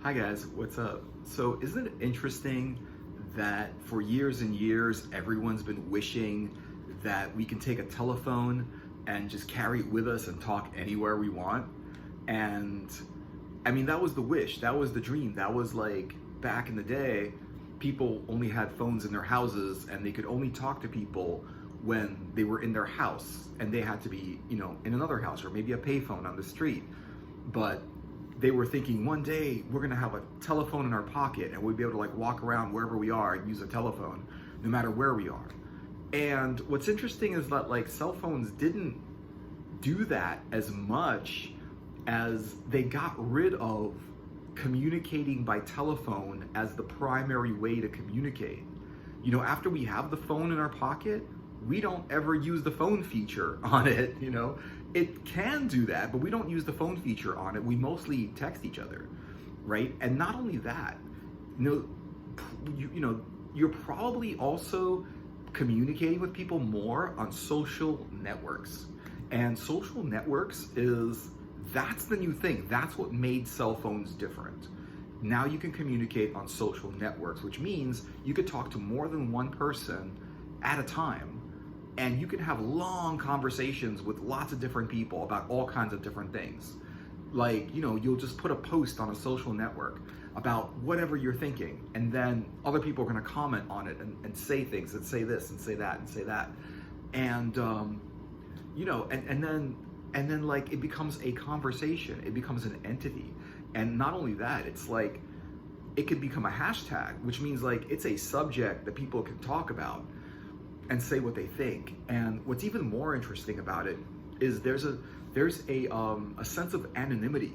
Hi guys, what's up? So isn't it interesting that for years and years everyone's been wishing that we can take a telephone and just carry it with us and talk anywhere we want? And I mean, that was the wish, that was the dream. That was like back in the day, people only had phones in their houses and they could only talk to people when they were in their house and they had to be, in another house or maybe a payphone on the street. But they were thinking one day we're gonna have a telephone in our pocket and we'd be able to like walk around wherever we are and use a telephone no matter where we are. And what's interesting is that like cell phones didn't do that as much as they got rid of communicating by telephone as the primary way to communicate. After we have the phone in our pocket, we don't ever use the phone feature on it. It can do that, but we don't use the phone feature on it. We mostly text each other, right? And not only that, you're probably also communicating with people more on social networks. And social networks that's the new thing. That's what made cell phones different. Now you can communicate on social networks, which means you could talk to more than one person at a time. And you can have long conversations with lots of different people about all kinds of different things. Like, you'll just put a post on a social network about whatever you're thinking, and then other people are gonna comment on it and say things and say this and say that and say that. And, and then like it becomes a conversation, it becomes an entity. And not only that, it's like, it could become a hashtag, which means like it's a subject that people can talk about and say what they think. And what's even more interesting about it is there's a sense of anonymity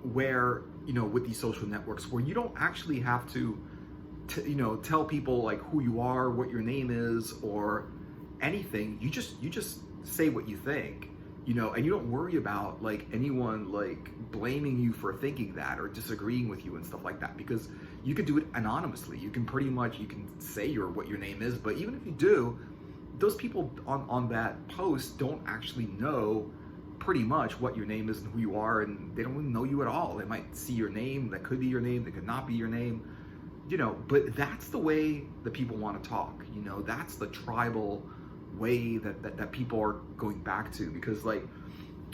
where with these social networks, where you don't actually have to tell people like who you are, what your name is, or anything. You just say what you think, and you don't worry about like anyone like blaming you for thinking that or disagreeing with you and stuff like that, because you can do it anonymously. You can say what your name is, but even if you do, those people on that post don't actually know pretty much what your name is and who you are, and they don't even know you at all. They might see your name, that could be your name, that could not be your name, but that's the way that people want to talk. That's the tribal way that people are going back to, because like,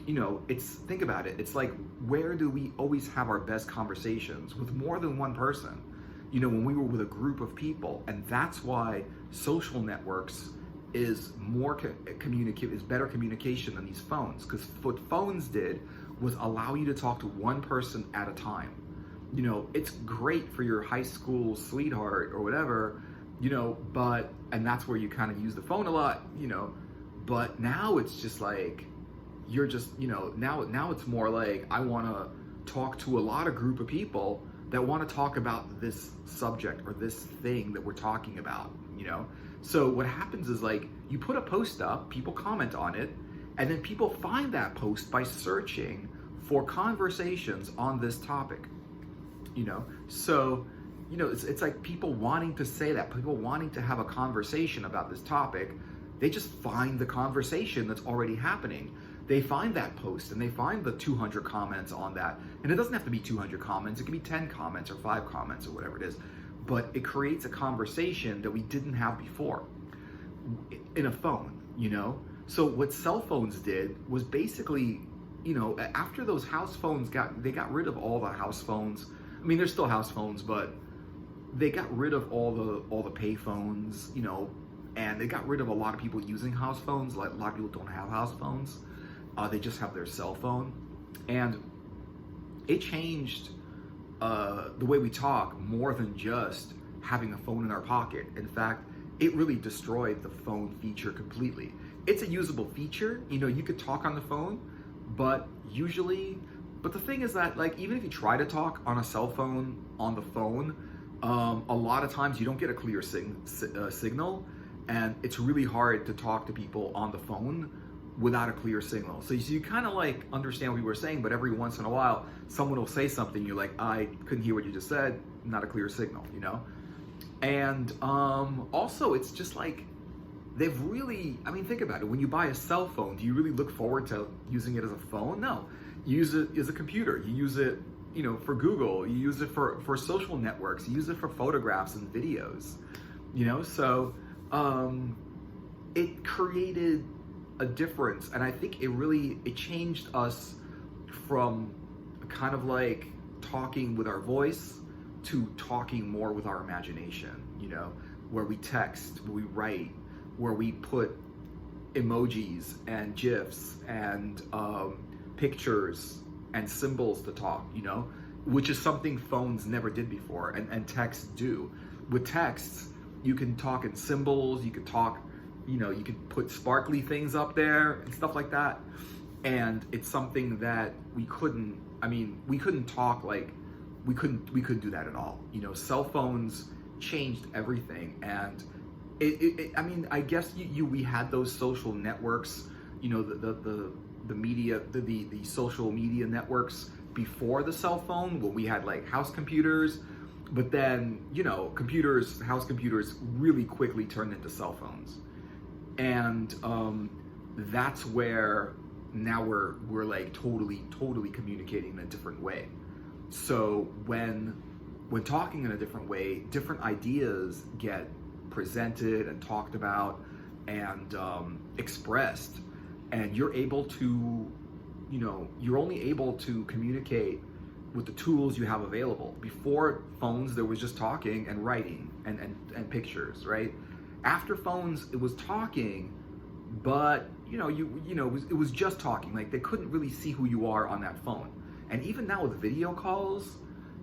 think about it. It's like, where do we always have our best conversations? With more than one person, when we were with a group of people. And that's why social networks is better communication than these phones. Because what phones did was allow you to talk to one person at a time. It's great for your high school sweetheart or whatever, and that's where you kind of use the phone a lot, but now it's just like, you're just, now it's more like, I want to talk to a lot of group of people that want to talk about this subject or this thing that we're talking about, So what happens is like, you put a post up, people comment on it, and then people find that post by searching for conversations on this topic, So, it's like people wanting to say that, people wanting to have a conversation about this topic. They just find the conversation that's already happening. They find that post and they find the 200 comments on that. And it doesn't have to be 200 comments. It can be 10 comments or 5 comments or whatever it is. But it creates a conversation that we didn't have before in a phone, So what cell phones did was basically, after those house phones they got rid of all the house phones. I mean, there's still house phones, but they got rid of all the pay phones, and they got rid of a lot of people using house phones. Like, a lot of people don't have house phones. They just have their cell phone. And it changed the way we talk more than just having a phone in our pocket. In fact, it really destroyed the phone feature completely. It's a usable feature. You could talk on the phone, but the thing is that, like, even if you try to talk on a cell phone on the phone, a lot of times you don't get a clear signal, and it's really hard to talk to people on the phone without a clear signal. So you kind of like understand what we were saying, but every once in a while, someone will say something, you're like, I couldn't hear what you just said, not a clear signal, And also, it's just like, they've really, think about it. When you buy a cell phone, do you really look forward to using it as a phone? No. You use it as a computer. You use it for Google, you use it for social networks, you use it for photographs and videos, so it created a difference. And I think it changed us from kind of like talking with our voice to talking more with our imagination, where we text, where we write, where we put emojis and GIFs and pictures and symbols to talk, which is something phones never did before, and texts do. With texts, you can talk in symbols, you can talk, you can put sparkly things up there and stuff like that. And it's something that we couldn't talk like, we couldn't do that at all. Cell phones changed everything. And I guess we had those social networks, the media, the social media networks before the cell phone, when we had like house computers, but then, house computers really quickly turned into cell phones. And that's where now we're like totally communicating in a different way. So when talking in a different way, different ideas get presented and talked about and expressed, and you're able to, you're only able to communicate with the tools you have available. Before phones, there was just talking and writing and pictures, right? After phones, it was talking, but it was just talking. Like, they couldn't really see who you are on that phone. And even now with video calls,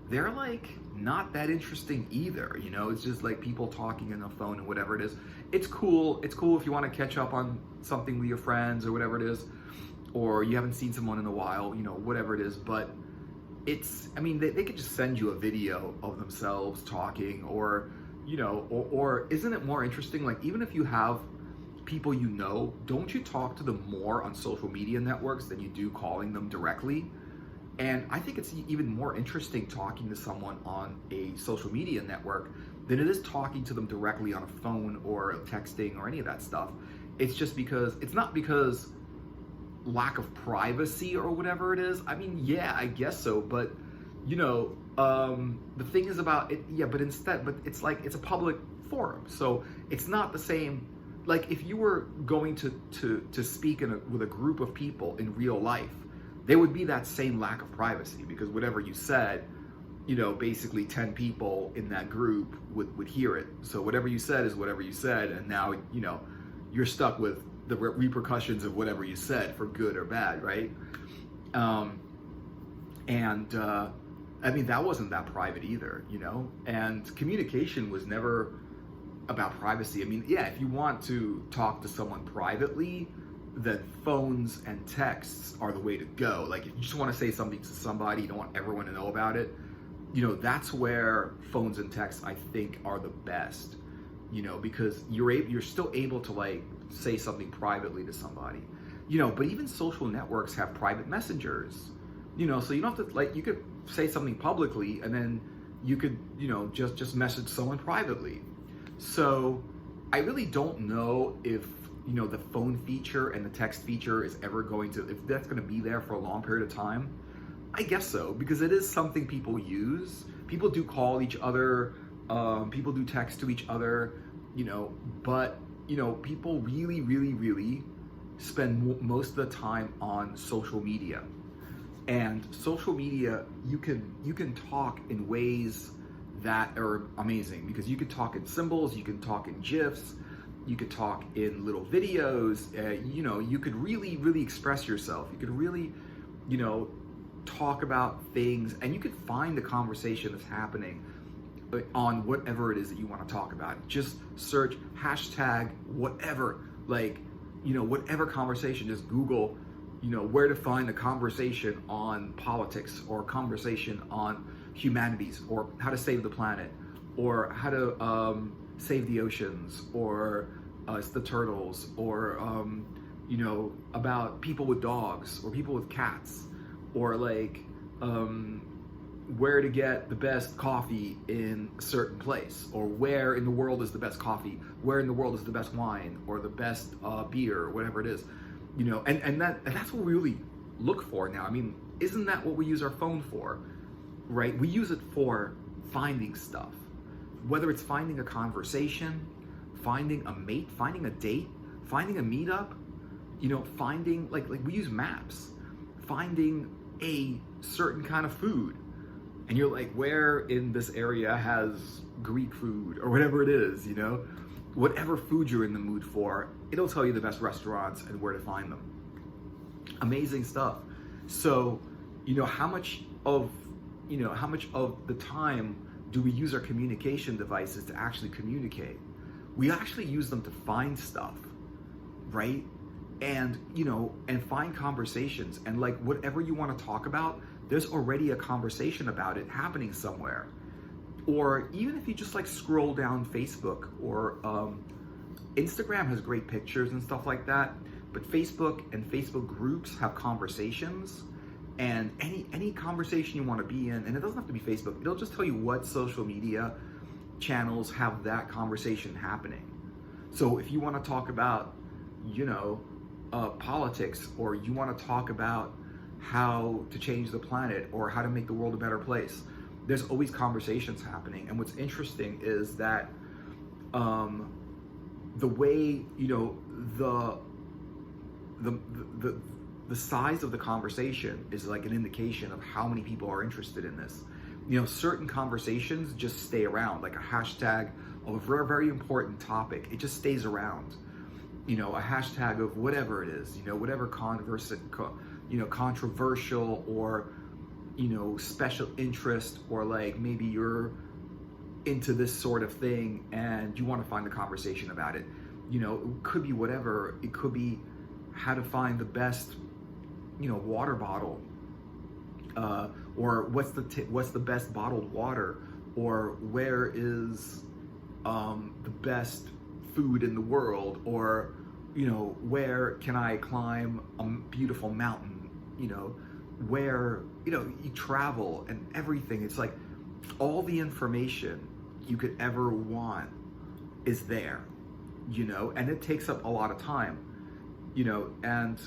they're like not that interesting either. It's just like people talking on the phone and whatever it is. It's cool. It's cool if you want to catch up on something with your friends or whatever it is, or you haven't seen someone in a while, whatever it is. But they could just send you a video of themselves talking, or isn't it more interesting? Like, even if you have people don't you talk to them more on social media networks than you do calling them directly? And I think it's even more interesting talking to someone on a social media network than it is talking to them directly on a phone or texting or any of that stuff. It's just because, it's not because lack of privacy or whatever it is. Yeah, I guess so, but the thing is about it, but it's like, it's a public forum, so it's not the same. Like, if you were going to speak with a group of people in real life, there would be that same lack of privacy, because whatever you said, basically 10 people in that group would hear it. So whatever you said is whatever you said, and now, you're stuck with the repercussions of whatever you said, for good or bad, right? That wasn't that private either, and communication was never about privacy. If you want to talk to someone privately, then phones and texts are the way to go. Like, if you just want to say something to somebody, you don't want everyone to know about it, that's where phones and texts, I think, are the best, because you're still able to like say something privately to somebody, but even social networks have private messengers, so you don't have to, like, you could say something publicly and then you could, just message someone privately. So I really don't know if, the phone feature and the text feature is ever if that's going to be there for a long period of time. I guess so, because it is something people use. People do call each other, people do text to each other, but, people really spend most of the time on social media. And social media, you can talk in ways that are amazing, because you could talk in symbols, you can talk in GIFs, you could talk in little videos, you could really express yourself. You could really, talk about things, and you could find the conversation that's happening on whatever it is that you want to talk about. Just search hashtag whatever, whatever conversation, just Google, where to find a conversation on politics, or conversation on humanities, or how to save the planet, or how to save the oceans, or the turtles, or about people with dogs or people with cats, or where to get the best coffee in a certain place, or where in the world is the best coffee, where in the world is the best wine, or the best beer, or whatever it is, and that's what we really look for now. Isn't that what we use our phone for? right? We use it for finding stuff, whether it's finding a conversation, finding a mate, finding a date, finding a meetup, finding like we use maps, finding a certain kind of food, and you're like, where in this area has Greek food or whatever it is, whatever food you're in the mood for, it'll tell you the best restaurants and where to find them. Amazing stuff. So, how much of the time do we use our communication devices to actually communicate? We actually use them to find stuff, right? And, and find conversations, and like whatever you want to talk about, there's already a conversation about it happening somewhere. Or even if you just like scroll down Facebook or Instagram has great pictures and stuff like that, but Facebook and Facebook groups have conversations, and any conversation you want to be in, and it doesn't have to be Facebook, it'll just tell you what social media channels have that conversation happening. So if you want to talk about, politics, or you want to talk about how to change the planet or how to make the world a better place, there's always conversations happening. And what's interesting is that the way, the size of the conversation is like an indication of how many people are interested in this. Certain conversations just stay around, like a hashtag of a very, very important topic. It just stays around. A hashtag of whatever it is, whatever controversial or, special interest, or like maybe you're into this sort of thing and you want to find a conversation about it. It could be whatever. It could be how to find the best, water bottle, or what's the best bottled water, or where is the best food in the world, or where can I climb a beautiful mountain, where you travel and everything. It's like all the information you could ever want is there, and it takes up a lot of time, and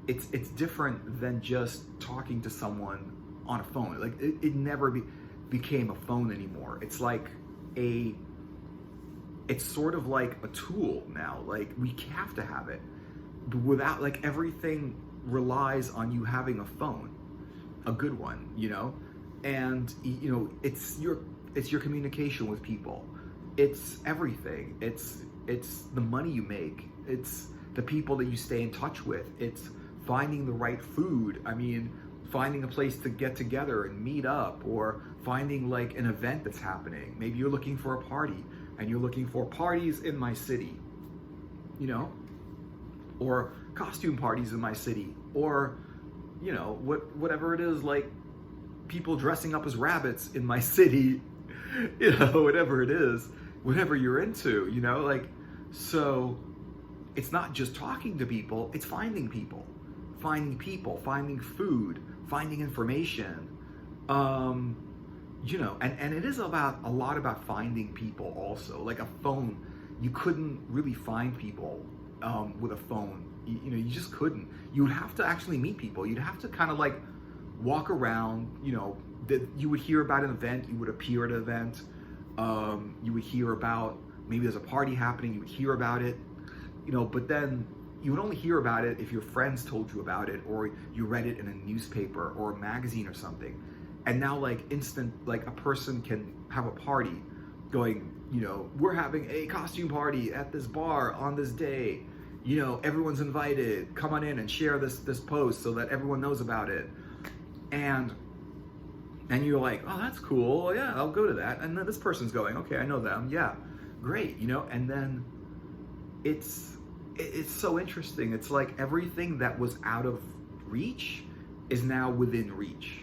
it's different than just talking to someone on a phone. Like it never became a phone anymore. It's like it's sort of like a tool now. Like we have to have it. But without, like, everything relies on you having a phone, a good one, and it's your communication with people. It's everything. It's the money you make. It's the people that you stay in touch with. It's finding the right food. I mean, finding a place to get together and meet up, or finding like an event that's happening. Maybe you're looking for a party and you're looking for parties in my city, or costume parties in my city, or, whatever it is, like people dressing up as rabbits in my city, whatever it is, whatever you're into, so it's not just talking to people, it's finding food, finding information, and it is about a lot about finding people also. Like a phone, you couldn't really find people with a phone. You just couldn't. You would have to actually meet people. You'd have to kind of like walk around, you would hear about an event, you would appear at an event, you would hear about, maybe there's a party happening, you would hear about it, but then you would only hear about it if your friends told you about it, or you read it in a newspaper or a magazine or something. And now, like, a person can have a party going, we're having a costume party at this bar on this day, everyone's invited, come on in and share this post so that everyone knows about it. And you're like, oh, that's cool, yeah, I'll go to that. And then this person's going, okay, I know them, yeah, great, and then it's so interesting. It's like everything that was out of reach is now within reach.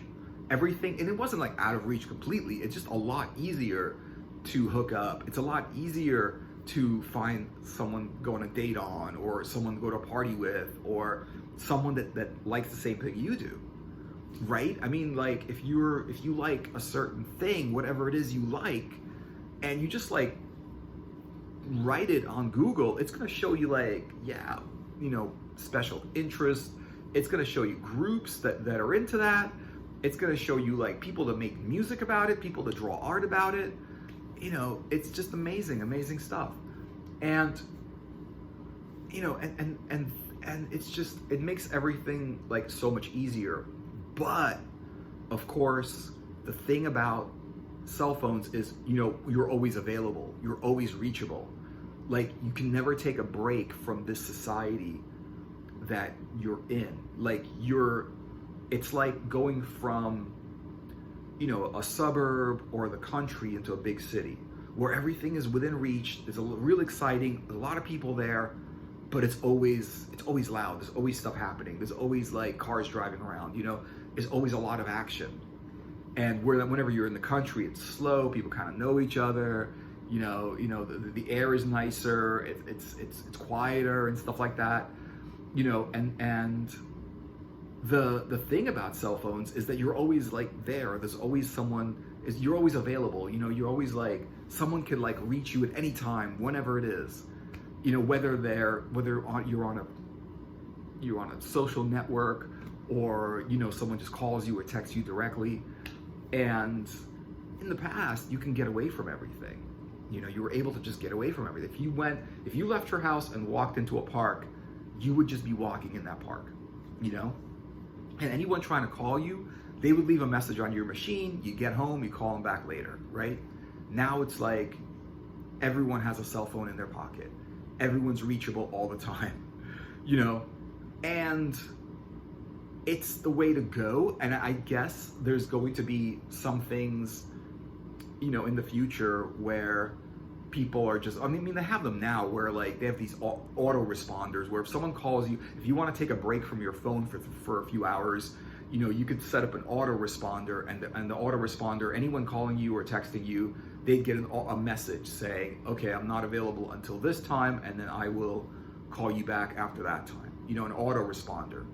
Everything, and it wasn't like out of reach completely, it's just a lot easier to hook up. It's a lot easier to find someone go on a date on, or someone to go to a party with, or someone that likes the same thing you do, right? I mean, like, if you like a certain thing, whatever it is you like, and you just like write it on Google, it's going to show you like, yeah, special interest. It's going to show you groups that are into that. It's going to show you like people that make music about it, people that draw art about it. You know, it's just amazing stuff. And you know, and it's just, it makes everything like so much easier. But of course, the thing about cell phones is, you know, you're always available, you're always reachable. Like, you can never take a break from this society that you're in. Like, it's like going from, you know, a suburb or the country into a big city where everything is within reach. It's real exciting, there's a lot of people there, but it's always loud. There's always stuff happening. There's always like cars driving around, you know, there's always a lot of action. And whenever you're in the country, it's slow, people kind of know each other, you know, the air is nicer, it's quieter and stuff like that, you know, and the thing about cell phones is that you're always like there's always someone, you're always available, you know, you're always like, someone can like reach you at any time, whenever it is, you know, whether you're on a social network, or, you know, someone just calls you or texts you directly. And in the past, you can get away from everything. You know, you were able to just get away from everything. If you left your house and walked into a park, you would just be walking in that park, you know? And anyone trying to call you, they would leave a message on your machine, you get home, you call them back later, right? Now it's like everyone has a cell phone in their pocket. Everyone's reachable all the time, you know? And it's the way to go. And I guess there's going to be some things, you know, in the future where people are just, I mean, they have them now where like they have these auto responders where if someone calls you, if you want to take a break from your phone for a few hours, you know, you could set up an auto responder, and the auto responder, anyone calling you or texting you, they'd get a message saying, okay, I'm not available until this time, and then I will call you back after that time. You know, an auto responder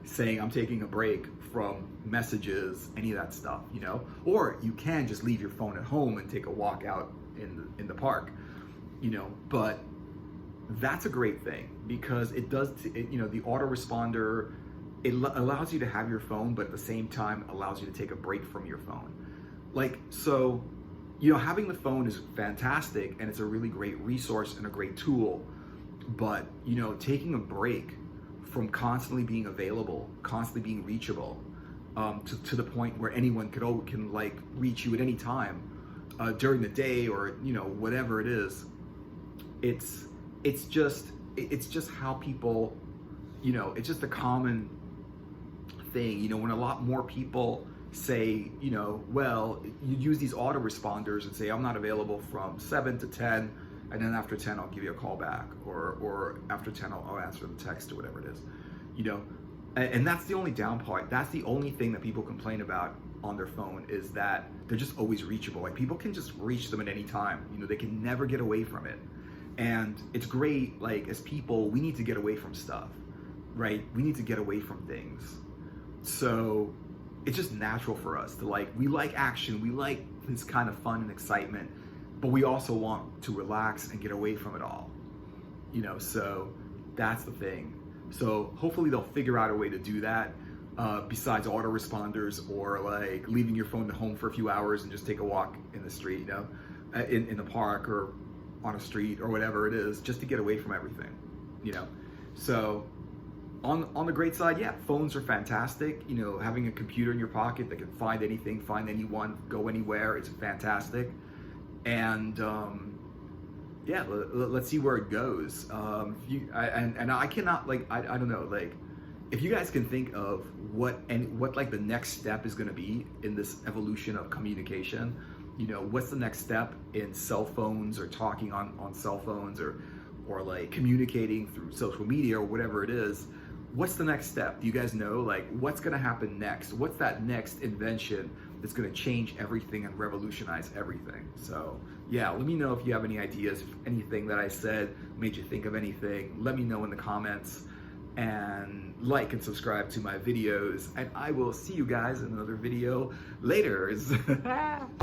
saying I'm taking a break from messages, any of that stuff, you know? Or you can just leave your phone at home and take a walk out in the park, you know? But that's a great thing because it does, you know, the autoresponder, it allows you to have your phone, but at the same time allows you to take a break from your phone. Like, so, you know, having the phone is fantastic and it's a really great resource and a great tool, but, you know, taking a break from constantly being available, constantly being reachable, to the point where anyone can like reach you at any time during the day, or, you know, whatever it is. It's just how people, you know, it's just a common thing, you know, when a lot more people say, you know, well, you use these autoresponders and say, I'm not available from 7 to 10, and then after 10, I'll give you a call back, or after 10, I'll answer the text or whatever it is, you know, and that's the only down part. That's the only thing that people complain about on their phone, is that they're just always reachable. Like, people can just reach them at any time, you know, they can never get away from it. And it's great, like, as people, we need to get away from stuff, right? We need to get away from things. So it's just natural for us to like, we like action, we like this kind of fun and excitement, but we also want to relax and get away from it all, you know, so that's the thing. So hopefully they'll figure out a way to do that, besides autoresponders, or like leaving your phone at home for a few hours and just take a walk in the street, you know, in the park or on a street or whatever it is, just to get away from everything, you know. So on the great side, yeah, phones are fantastic. You know, having a computer in your pocket that can find anything, find anyone, go anywhere, it's fantastic. And yeah, let's see where it goes. I cannot, like, I don't know, like, if you guys can think of what like the next step is going to be in this evolution of communication, you know, what's the next step in cell phones, or talking on cell phones, or like communicating through social media or whatever it is. What's the next step? Do you guys know, like, what's going to happen next? What's that next invention that's going to change everything and revolutionize everything? So yeah, let me know if you have any ideas, if anything that I said made you think of anything. Let me know in the comments, and like and subscribe to my videos, and I will see you guys in another video later.